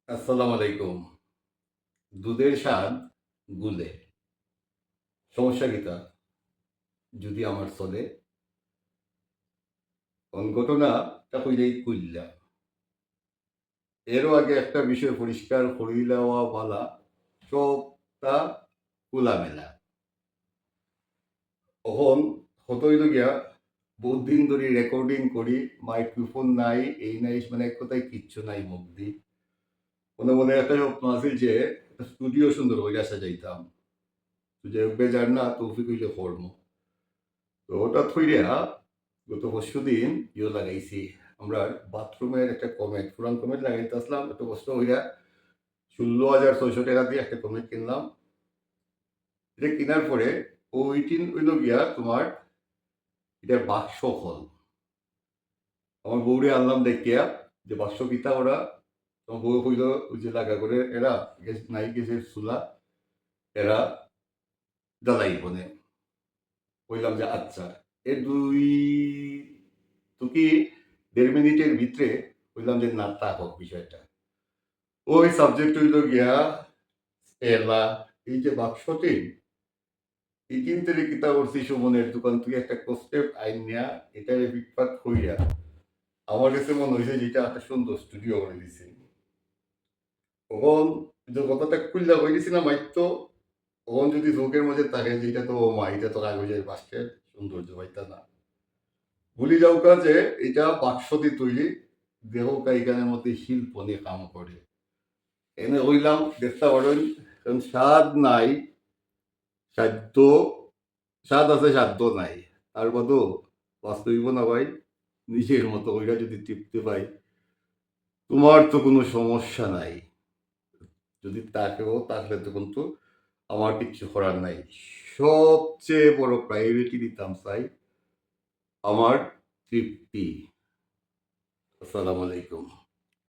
আসসালামু আলাইকুম। দুধের স্বাদ গুলে। সমস্যা কিতা? যদি আমার চলে ঘটনাটা কইলেই কইল্লা। এরও আগে একটা বিষয় পরিষ্কার করি লওয়া বালা, সবটা খোলামেলা। অহন হত হইল গিয়া বহুত দিন ধরে রেকর্ডিং করি, মাইক্রোফোন নাই, এই নাই মানে এক কথায় কিচ্ছু নাই মুখ দি। মনে মনে একটা স্বপ্ন আছিল যে একটা স্টুডিও সুন্দর কইরা সাজাইতাম। যে বেজার না তৌফিক হইলে করব। তো হঠাৎ কইরা গত পরশুদিন লাগাইছি। আমরা বাথরুমের একটা কমেট, পুরান কমেট লাগাইতে আসলাম। এত কষ্ট হইরা ৳১৬,৬০০ দিয়ে একটা কমেট কিনলাম। এটা কিনার পরে ওইটিন হইল গিয়া তোমার এটার বাক্স হল। আমার বউরে আনলাম দেখিয়া যে বাক্স কিতা ওরা। আমার বউ কইল ওই যে লাগা করে এরা গ্যাস নাই গ্যাসের চুলা এরা জ্বালাইব নে। কইলাম যে আচ্ছা। এর ২ কি ১.৫ মিনিটের ভিতরে কইলাম যে না থাকুক বিষয়টা। ওই সাবজেক্ট হইল গিয়া এলা এই যে বাক্সটি এই কিনতে কিতা করছি সুমনের দোকান থেকে একটা কস্টেপ আইনিয়া এটারে ফিটফাট কইরা আমার কাছে মনে হয়েছে যে এটা একটা সুন্দর স্টুডিও করে দিছে। তখন যে কথাটা খুললা হয়ে গেছি না মাইত্র তখন যদি চোখের মাঝে থাকে যে এটা তো মা এটা তো কাগজের বাস্কের সৌন্দর্য পাইতা না। ভুলি যাও যে এটা বাক্স দিয়ে তৈরি দেহ কাইখানের মধ্যে শিল্প নিয়ে কাম করে। এনে হইলাম দেখতে পারেন কারণ স্বাদ নাই সাধ্য স্বাদ আছে সাধ্য নাই তার বাদেও বাস্তবিক না ভাই নিজের মতো ওইটা যদি তৃপ্তি পাই তোমার তো কোনো সমস্যা নাই যদি তাকেও তাহলে তো কিন্তু আমার কিচ্ছু করার নাই সবচেয়ে বড় প্রায়োরিটি দিতাম চাই আমার তৃপ্তি আসসালামু আলাইকুম